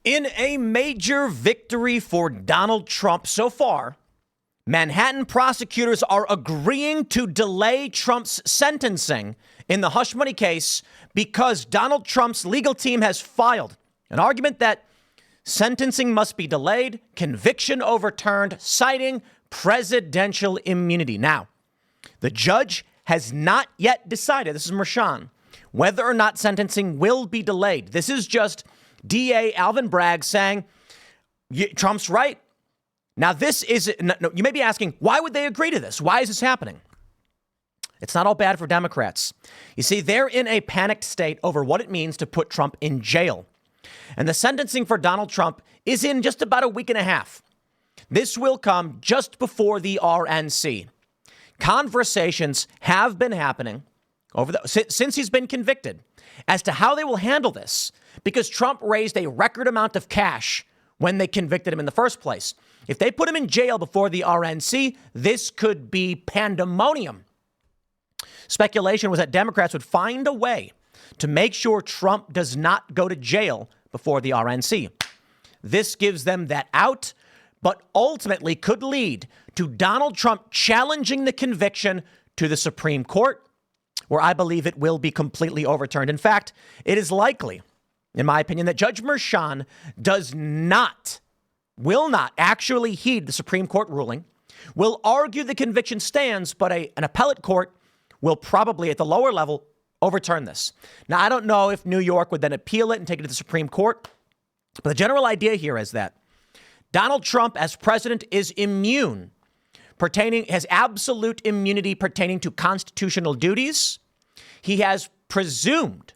In a major victory for Donald Trump so far, Manhattan prosecutors are agreeing to delay Trump's sentencing in the hush money case because Donald Trump's legal team has filed an argument that sentencing must be delayed, conviction overturned, citing presidential immunity. Now, the judge has not yet decided, this is Mershon, whether or not sentencing will be delayed. This is just DA Alvin Bragg saying, Trump's right. Now, this is, you may be asking, why would they agree to this? Why is this happening? It's not all bad for Democrats. You see, they're in a panicked state over what it means to put Trump in jail. And the sentencing for Donald Trump is in just about a week and a half. This will come just before the RNC. Conversations have been happening since he's been convicted as to how they will handle this, because Trump raised a record amount of cash when they convicted him in the first place. If they put him in jail before the RNC, this could be pandemonium. Speculation was that Democrats would find a way to make sure Trump does not go to jail before the RNC. This gives them that out, but ultimately could lead to Donald Trump challenging the conviction to the Supreme Court, where I believe it will be completely overturned. In fact, it is likely, in my opinion, that Judge Mershon will not actually heed the Supreme Court ruling, will argue the conviction stands, but an appellate court will probably, at the lower level, overturn this. Now, I don't know if New York would then appeal it and take it to the Supreme Court, but the general idea here is that Donald Trump, as president, is immune, has absolute immunity pertaining to constitutional duties. He has presumed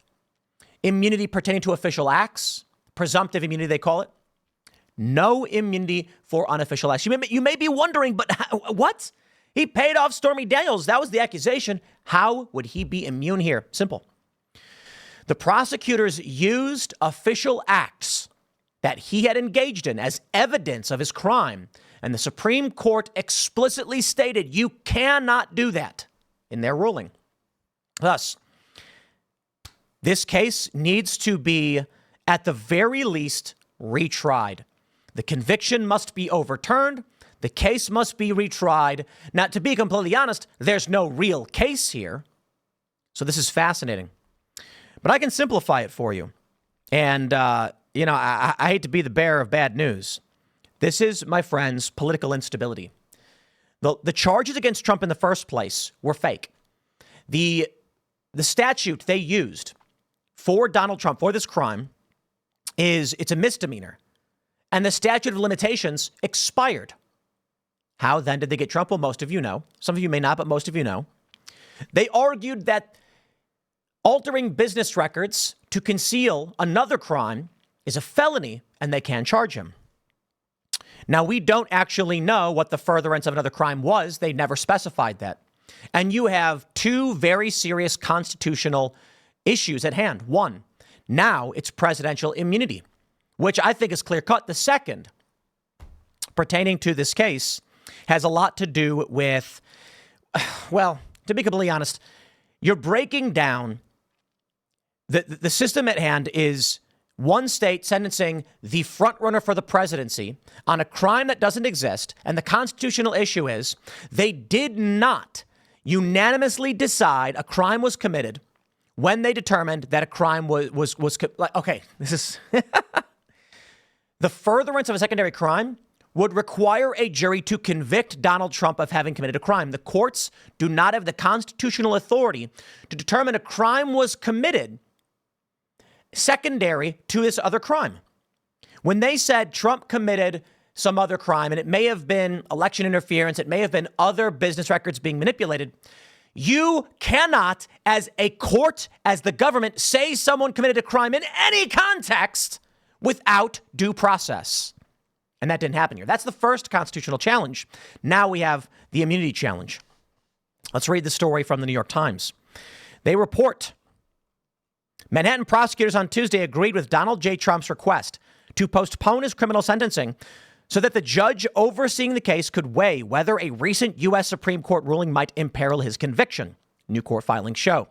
immunity pertaining to official acts, presumptive immunity, they call it. No immunity for unofficial acts. You may be wondering, but what? He paid off Stormy Daniels. That was the accusation. How would he be immune here? Simple. The prosecutors used official acts that he had engaged in as evidence of his crime. And the Supreme Court explicitly stated you cannot do that in their ruling. Thus, this case needs to be, at the very least, retried. The conviction must be overturned. The case must be retried. Now, to be completely honest, there's no real case here. So this is fascinating. But I can simplify it for you. And, I hate to be the bearer of bad news. This is, my friends, political instability. The charges against Trump in the first place were fake. The statute they used for Donald Trump for this crime it's a misdemeanor. And the statute of limitations expired. How then did they get Trump? Well, most of you know. Some of you may not, but most of you know. They argued that altering business records to conceal another crime is a felony and they can charge him. Now, we don't actually know what the furtherance of another crime was. They never specified that. And you have two very serious constitutional issues at hand. One, now it's presidential immunity, which I think is clear cut. The second, pertaining to this case, has a lot to do with, well, to be completely honest, you're breaking down the system at hand is one state sentencing the frontrunner for the presidency on a crime that doesn't exist. And the constitutional issue is they did not unanimously decide a crime was committed when they determined that a crime was okay, this is the furtherance of a secondary crime would require a jury to convict Donald Trump of having committed a crime. The courts do not have the constitutional authority to determine a crime was committed secondary to this other crime. When they said Trump committed some other crime, and it may have been election interference, it may have been other business records being manipulated, you cannot, as a court, as the government, say someone committed a crime in any context without due process. And that didn't happen here. That's the first constitutional challenge. Now we have the immunity challenge. Let's read the story from the New York Times. They report Manhattan prosecutors on Tuesday agreed with Donald J. Trump's request to postpone his criminal sentencing so that the judge overseeing the case could weigh whether a recent U.S. Supreme Court ruling might imperil his conviction, new court filings show.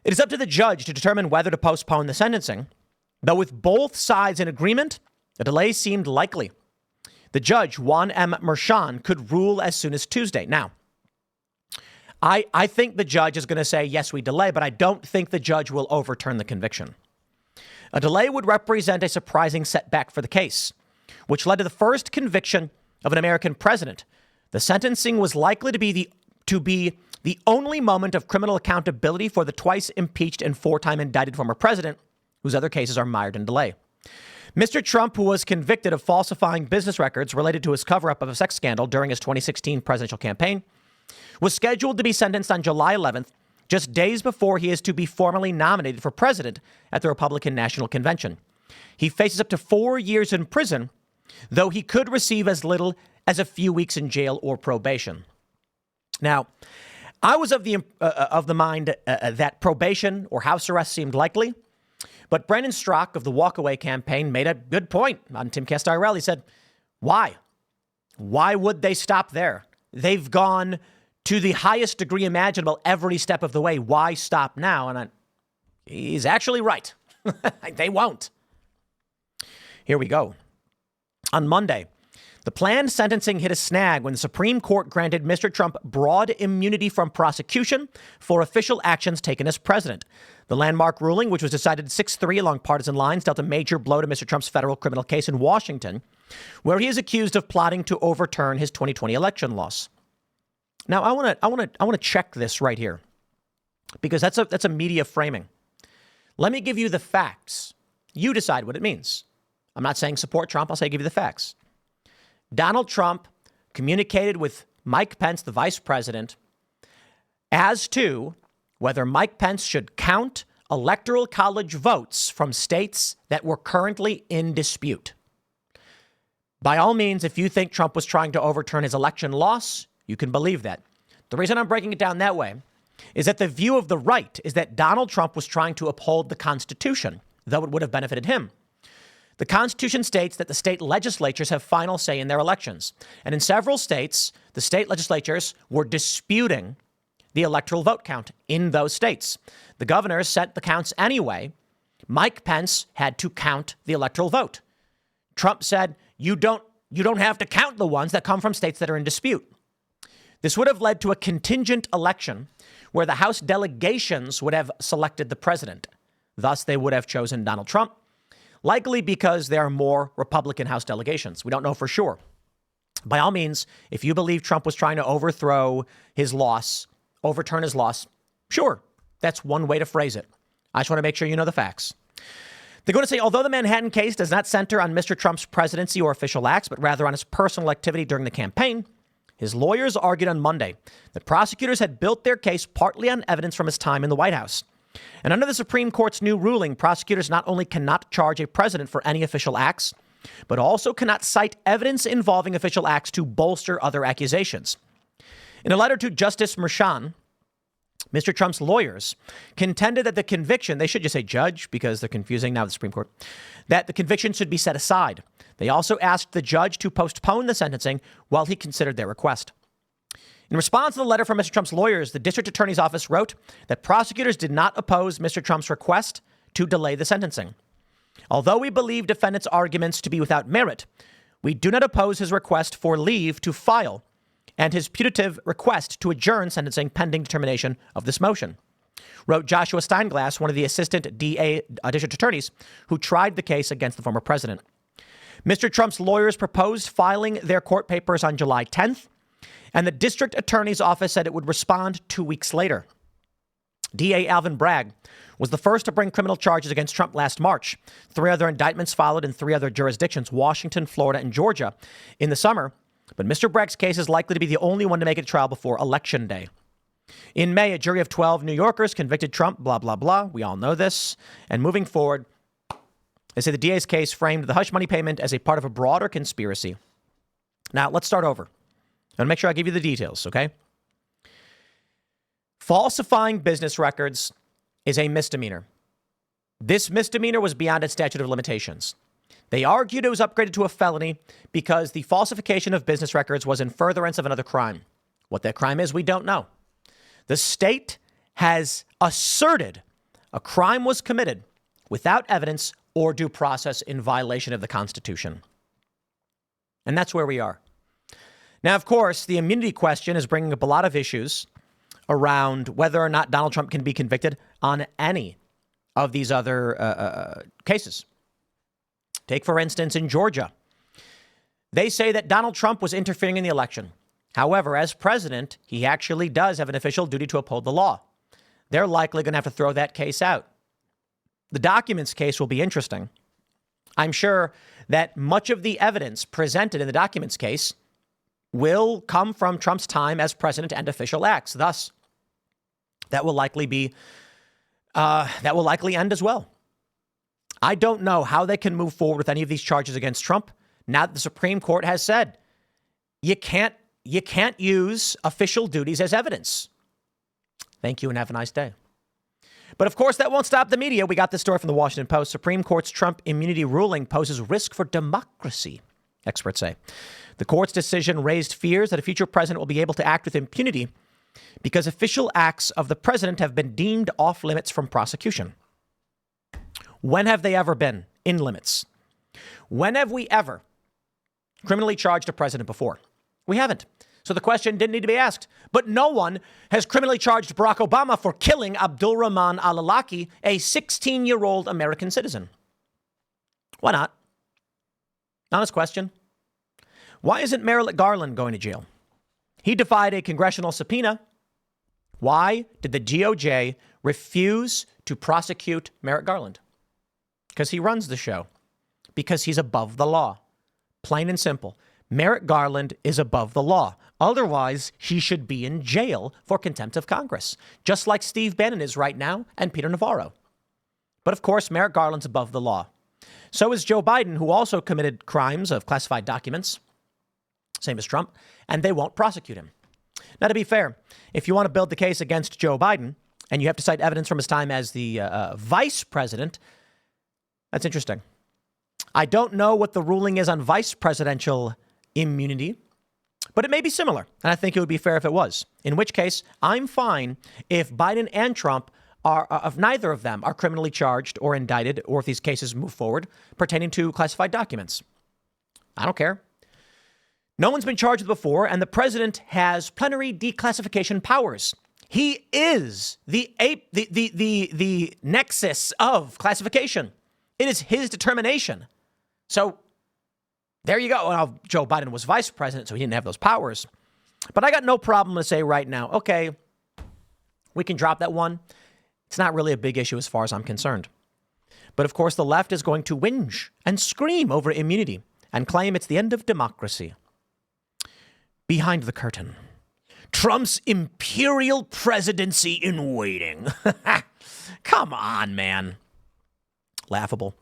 It is up to the judge to determine whether to postpone the sentencing. Though with both sides in agreement, a delay seemed likely. The judge, Juan M. Merchan, could rule as soon as Tuesday. Now, I think the judge is going to say, yes, we delay, but I don't think the judge will overturn the conviction. A delay would represent a surprising setback for the case, which led to the first conviction of an American president. The sentencing was likely to be the only moment of criminal accountability for the twice impeached and four-time indicted former president, whose other cases are mired in delay. Mr. Trump, who was convicted of falsifying business records related to his cover-up of a sex scandal during his 2016 presidential campaign, was scheduled to be sentenced on July 11th, just days before he is to be formally nominated for president at the Republican National Convention. He faces up to 4 years in prison, though he could receive as little as a few weeks in jail or probation. Now, I was of the mind that probation or house arrest seemed likely, but Brennan Strzok of the Walkaway campaign made a good point on Timcast IRL. He said, why? Why would they stop there? They've gone to the highest degree imaginable every step of the way. Why stop now? And he's actually right. They won't. Here we go. On Monday, the planned sentencing hit a snag when the Supreme Court granted Mr. Trump broad immunity from prosecution for official actions taken as president. The landmark ruling, which was decided 6-3 along partisan lines, dealt a major blow to Mr. Trump's federal criminal case in Washington, where he is accused of plotting to overturn his 2020 election loss. Now, I want to check this right here, because that's a media framing. Let me give you the facts. You decide what it means. I'm not saying support Trump. I'll say give you the facts. Donald Trump communicated with Mike Pence, the vice president, as to whether Mike Pence should count electoral college votes from states that were currently in dispute. By all means, if you think Trump was trying to overturn his election loss, you can believe that. The reason I'm breaking it down that way is that the view of the right is that Donald Trump was trying to uphold the Constitution, though it would have benefited him. The Constitution states that the state legislatures have final say in their elections. And in several states, the state legislatures were disputing the electoral vote count in those states. The governors sent the counts anyway. Mike Pence had to count the electoral vote. Trump said, you don't have to count the ones that come from states that are in dispute. This would have led to a contingent election where the House delegations would have selected the president. Thus, they would have chosen Donald Trump, likely because there are more Republican House delegations. We don't know for sure. By all means, if you believe Trump was trying to overturn his loss, sure, that's one way to phrase it. I just want to make sure you know the facts. They're going to say, although the Manhattan case does not center on Mr. Trump's presidency or official acts, but rather on his personal activity during the campaign, his lawyers argued on Monday that prosecutors had built their case partly on evidence from his time in the White House. And under the Supreme Court's new ruling, prosecutors not only cannot charge a president for any official acts, but also cannot cite evidence involving official acts to bolster other accusations. In a letter to Justice Merchan, Mr. Trump's lawyers contended that the conviction, they should just say judge because they're confusing now with the Supreme Court, that the conviction should be set aside. They also asked the judge to postpone the sentencing while he considered their request. In response to the letter from Mr. Trump's lawyers, the district attorney's office wrote that prosecutors did not oppose Mr. Trump's request to delay the sentencing. Although we believe defendants' arguments to be without merit, we do not oppose his request for leave to file and his putative request to adjourn sentencing pending determination of this motion, wrote Joshua Steinglass, one of the assistant DA district attorneys who tried the case against the former president. Mr. Trump's lawyers proposed filing their court papers on July 10th, and the district attorney's office said it would respond 2 weeks later. DA Alvin Bragg was the first to bring criminal charges against Trump last March. 3 other indictments followed in 3 other jurisdictions, Washington, Florida, and Georgia, in the summer. But Mr. Bragg's case is likely to be the only one to make it to trial before Election Day. In May, a jury of 12 New Yorkers convicted Trump, blah, blah, blah. We all know this. And moving forward, they say the DA's case framed the hush money payment as a part of a broader conspiracy. Now, let's start over. I want to make sure I give you the details, okay? Falsifying business records is a misdemeanor. This misdemeanor was beyond its statute of limitations. They argued it was upgraded to a felony because the falsification of business records was in furtherance of another crime. What that crime is, we don't know. The state has asserted a crime was committed without evidence or due process in violation of the Constitution. And that's where we are. Now, of course, the immunity question is bringing up a lot of issues around whether or not Donald Trump can be convicted on any of these other cases. Take, for instance, in Georgia. They say that Donald Trump was interfering in the election. However, as president, he actually does have an official duty to uphold the law. They're likely going to have to throw that case out. The documents case will be interesting. I'm sure that much of the evidence presented in the documents case will come from Trump's time as president and official acts. Thus, that will likely end as well. I don't know how they can move forward with any of these charges against Trump now that the Supreme Court has said you can't use official duties as evidence. Thank you and have a nice day. But of course, that won't stop the media. We got this story from the Washington Post. Supreme Court's Trump immunity ruling poses risk for democracy, experts say. The court's decision raised fears that a future president will be able to act with impunity because official acts of the president have been deemed off limits from prosecution. When have they ever been in limits? When have we ever criminally charged a president before? We haven't. So the question didn't need to be asked. But no one has criminally charged Barack Obama for killing Abdul Rahman al-Awlaki, a 16-year-old American citizen. Why not? Honest question. Why isn't Merrick Garland going to jail? He defied a congressional subpoena. Why did the DOJ refuse to prosecute Merrick Garland? Because he runs the show. Because he's above the law. Plain and simple. Merrick Garland is above the law. Otherwise, he should be in jail for contempt of Congress, just like Steve Bannon is right now and Peter Navarro. But of course, Merrick Garland's above the law. So is Joe Biden, who also committed crimes of classified documents, same as Trump, and they won't prosecute him. Now, to be fair, if you want to build the case against Joe Biden and you have to cite evidence from his time as the vice president, that's interesting. I don't know what the ruling is on vice presidential immunity, but it may be similar. And I think it would be fair if it was, in which case I'm fine if Biden and Trump are, if neither of them are criminally charged or indicted, or if these cases move forward pertaining to classified documents. I don't care. No one's been charged before, and the president has plenary declassification powers. He is the nexus of classification. It is his determination. So there you go. Well, Joe Biden was vice president, so he didn't have those powers. But I got no problem to say right now, okay, we can drop that one. It's not really a big issue as far as I'm concerned. But of course, the left is going to whinge and scream over immunity and claim it's the end of democracy. Behind the curtain, Trump's imperial presidency in waiting. Come on, man. Laughable.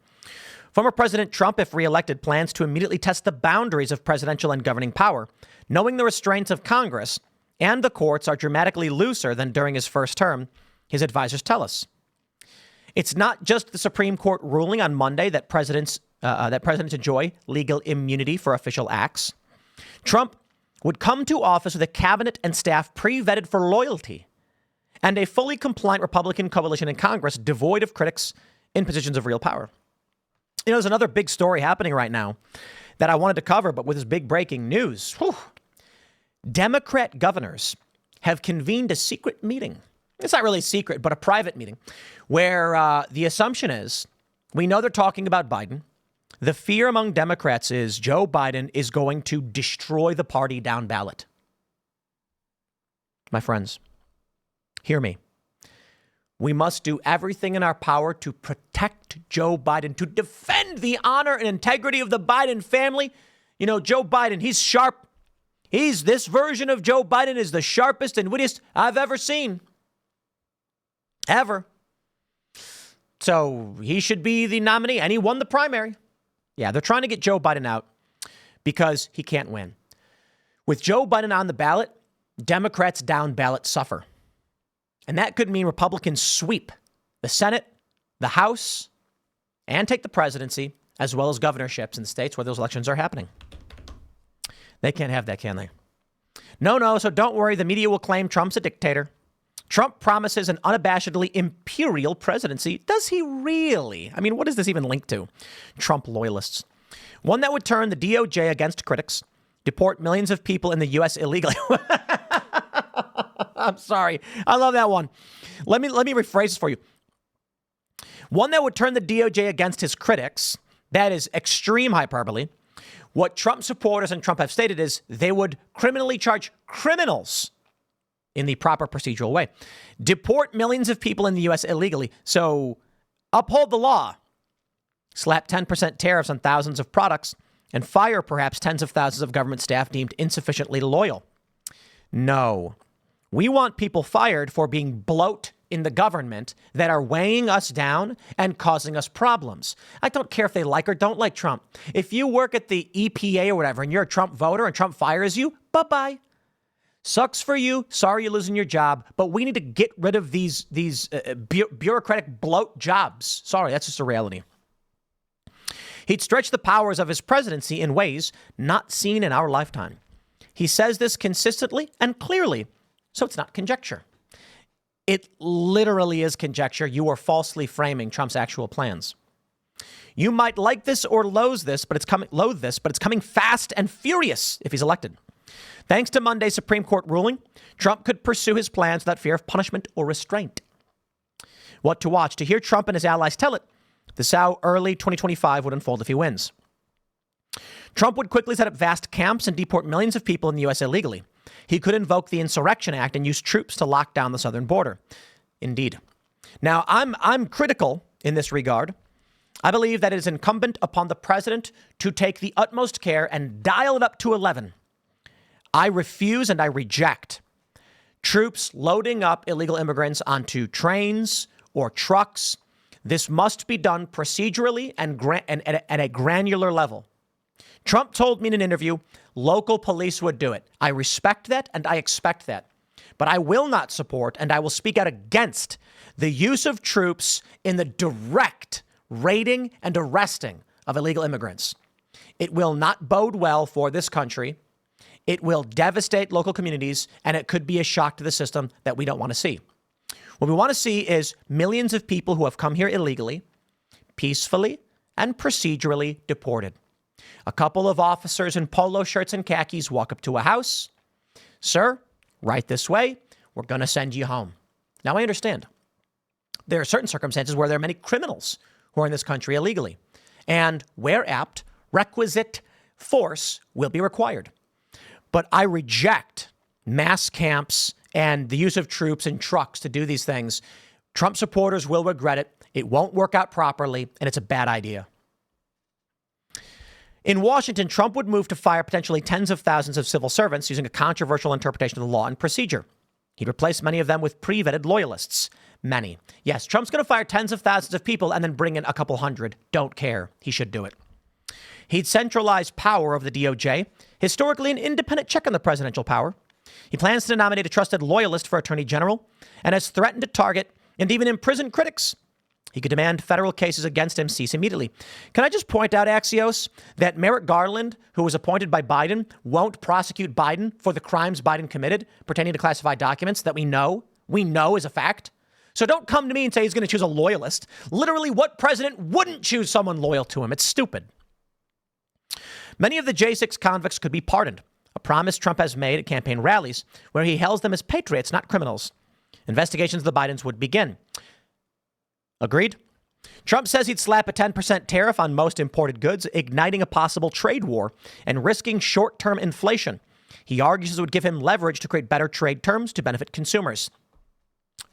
Former President Trump, if reelected, plans to immediately test the boundaries of presidential and governing power, knowing the restraints of Congress and the courts are dramatically looser than during his first term, his advisors tell us. It's not just the Supreme Court ruling on Monday that presidents enjoy legal immunity for official acts. Trump would come to office with a cabinet and staff pre-vetted for loyalty and a fully compliant Republican coalition in Congress devoid of critics in positions of real power. You know, there's another big story happening right now that I wanted to cover, but with this big breaking news. Democrat governors have convened a secret meeting. It's not really secret, but a private meeting where the assumption is we know they're talking about Biden. The fear among Democrats is Joe Biden is going to destroy the party down ballot. My friends, hear me. We must do everything in our power to protect Joe Biden, to defend the honor and integrity of the Biden family. You know, Joe Biden, he's sharp. This version of Joe Biden is the sharpest and wittiest I've ever seen. Ever. So he should be the nominee, and he won the primary. Yeah, they're trying to get Joe Biden out because he can't win. With Joe Biden on the ballot, Democrats down ballot suffer. And that could mean Republicans sweep the Senate, the House, and take the presidency, as well as governorships in the states where those elections are happening. They can't have that, can they? No, so don't worry. The media will claim Trump's a dictator. Trump promises an unabashedly imperial presidency. Does he really? I mean, what does this even link to? Trump loyalists. One that would turn the DOJ against critics, deport millions of people in the U.S. illegally. I'm sorry. I love that one. Let me rephrase this for you. One that would turn the DOJ against his critics. That is extreme hyperbole. What Trump supporters and Trump have stated is they would criminally charge criminals in the proper procedural way. Deport millions of people in the U.S. illegally. So uphold the law. Slap 10% tariffs on thousands of products and fire perhaps tens of thousands of government staff deemed insufficiently loyal. No. We want people fired for being bloat in the government that are weighing us down and causing us problems. I don't care if they like or don't like Trump. If you work at the EPA or whatever and you're a Trump voter and Trump fires you, bye-bye. Sucks for you. Sorry you're losing your job. But we need to get rid of these bureaucratic bloat jobs. Sorry, that's just a reality. He'd stretch the powers of his presidency in ways not seen in our lifetime. He says this consistently and clearly, so it's not conjecture. It literally is conjecture. You are falsely framing Trump's actual plans. You might like this or loathe this, but it's coming fast and furious if he's elected. Thanks to Monday's Supreme Court ruling, Trump could pursue his plans without fear of punishment or restraint. What to watch? To hear Trump and his allies tell it, this is how early 2025 would unfold if he wins. Trump would quickly set up vast camps and deport millions of people in the U.S. illegally. He could invoke the Insurrection Act and use troops to lock down the southern border. Indeed. Now, I'm critical in this regard. I believe that it is incumbent upon the president to take the utmost care and dial it up to 11. I refuse and I reject troops loading up illegal immigrants onto trains or trucks. This must be done procedurally and at a granular level. Trump told me in an interview, local police would do it. I respect that and I expect that. But I will not support and I will speak out against the use of troops in the direct raiding and arresting of illegal immigrants. It will not bode well for this country. It will devastate local communities and it could be a shock to the system that we don't want to see. What we want to see is millions of people who have come here illegally, peacefully and procedurally deported. A couple of officers in polo shirts and khakis walk up to a house. Sir, right this way. We're going to send you home. Now, I understand. There are certain circumstances where there are many criminals who are in this country illegally. And where apt, requisite force will be required. But I reject mass camps and the use of troops and trucks to do these things. Trump supporters will regret it. It won't work out properly, and it's a bad idea. In Washington, Trump would move to fire potentially tens of thousands of civil servants using a controversial interpretation of the law and procedure. He'd replace many of them with pre-vetted loyalists. Many. Yes, Trump's going to fire tens of thousands of people and then bring in a couple hundred. Don't care. He should do it. He'd centralize power of the DOJ, historically an independent check on the presidential power. He plans to nominate a trusted loyalist for attorney general and has threatened to target and even imprison critics. He could demand federal cases against him cease immediately. Can I just point out, Axios, that Merrick Garland, who was appointed by Biden, won't prosecute Biden for the crimes Biden committed pertaining to classified documents that we know is a fact. So don't come to me and say he's going to choose a loyalist. Literally, what president wouldn't choose someone loyal to him? It's stupid. Many of the J6 convicts could be pardoned, a promise Trump has made at campaign rallies where he hails them as patriots, not criminals. Investigations of the Bidens would begin. Agreed? Trump says he'd slap a 10% tariff on most imported goods, igniting a possible trade war and risking short-term inflation. He argues it would give him leverage to create better trade terms to benefit consumers.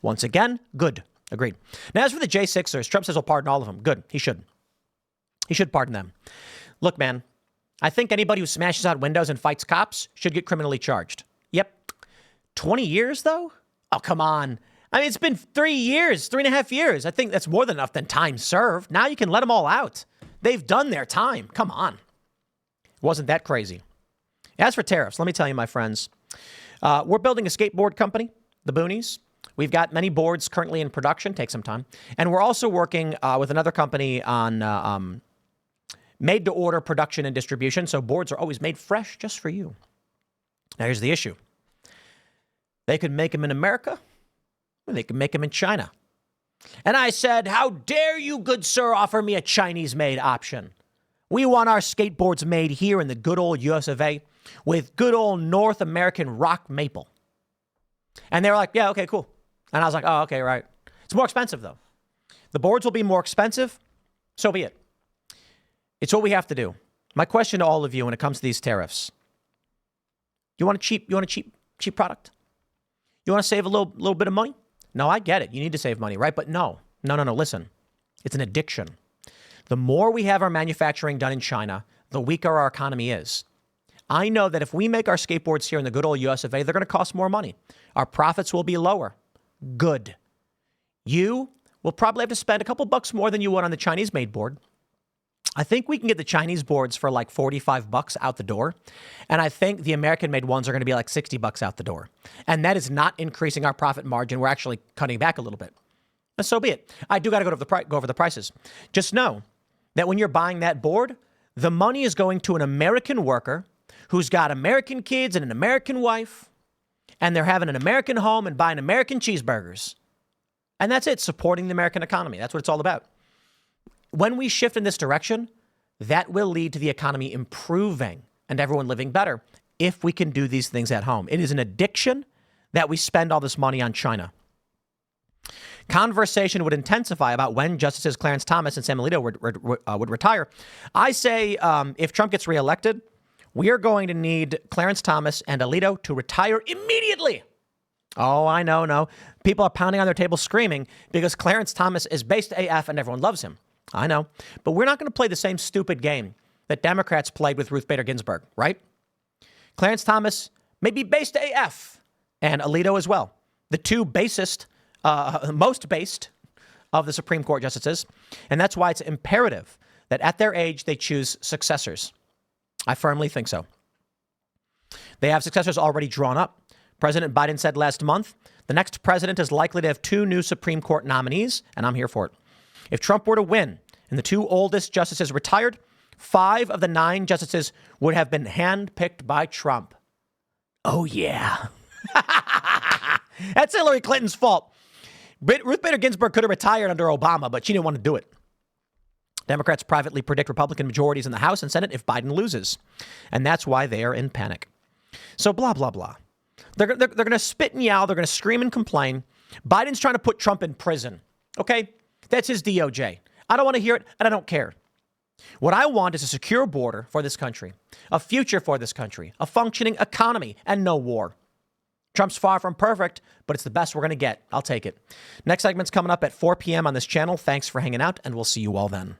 Once again, good. Agreed. Now, as for the J6ers, Trump says he'll pardon all of them. Good. He should. He should pardon them. Look, man, I think anybody who smashes out windows and fights cops should get criminally charged. Yep. 20 years, though? Oh, come on. I mean, it's been 3 years, 3.5 years. I think that's more than enough than time served. Now you can let them all out. They've done their time. Come on. Wasn't that crazy? As for tariffs, let me tell you, my friends, we're building a skateboard company, the Boonies. We've got many boards currently in production. Take some time. And we're also working with another company on made-to-order production and distribution. So boards are always made fresh just for you. Now, here's the issue. They could make them in America, Well, they can make them in China. And I said, how dare you, good sir, offer me a Chinese-made option? We want our skateboards made here in the good old US of A with good old North American rock maple. And they were like, yeah, okay, cool. And I was like, oh, okay, right. It's more expensive, though. The boards will be more expensive. So be it. It's what we have to do. My question to all of you when it comes to these tariffs. You want a cheap product? You want to save a little bit of money? No, I get it. You need to save money, right? But no. Listen, it's an addiction. The more we have our manufacturing done in China, the weaker our economy is. I know that if we make our skateboards here in the good old US of A, they're going to cost more money. Our profits will be lower. Good. You will probably have to spend a couple bucks more than you would on the Chinese-made board. I think we can get the Chinese boards for like $45 out the door. And I think the American-made ones are going to be like $60 out the door. And that is not increasing our profit margin. We're actually cutting back a little bit. And so be it. I do got to go over the prices. Just know that when you're buying that board, the money is going to an American worker who's got American kids and an American wife, and they're having an American home and buying American cheeseburgers. And that's it, supporting the American economy. That's what it's all about. When we shift in this direction, that will lead to the economy improving and everyone living better if we can do these things at home. It is an addiction that we spend all this money on China. Conversation would intensify about when Justices Clarence Thomas and Sam Alito would retire. I say if Trump gets reelected, we are going to need Clarence Thomas and Alito to retire immediately. Oh, I know, no. People are pounding on their table screaming because Clarence Thomas is based AF and everyone loves him. I know. But we're not going to play the same stupid game that Democrats played with Ruth Bader Ginsburg, right? Clarence Thomas may be based AF and Alito as well. The two most based of the Supreme Court justices. And that's why it's imperative that at their age, they choose successors. I firmly think so. They have successors already drawn up. President Biden said last month, the next president is likely to have 2 new Supreme Court nominees, and I'm here for it. If Trump were to win and the 2 oldest justices retired, 5 of the 9 justices would have been handpicked by Trump. Oh, yeah. That's Hillary Clinton's fault. Ruth Bader Ginsburg could have retired under Obama, but she didn't want to do it. Democrats privately predict Republican majorities in the House and Senate if Biden loses. And that's why they are in panic. So blah, blah, blah. They're going to spit and yell. They're going to scream and complain. Biden's trying to put Trump in prison. Okay? That's his DOJ. I don't want to hear it, and I don't care. What I want is a secure border for this country, a future for this country, a functioning economy, and no war. Trump's far from perfect, but it's the best we're going to get. I'll take it. Next segment's coming up at 4 p.m. on this channel. Thanks for hanging out, and we'll see you all then.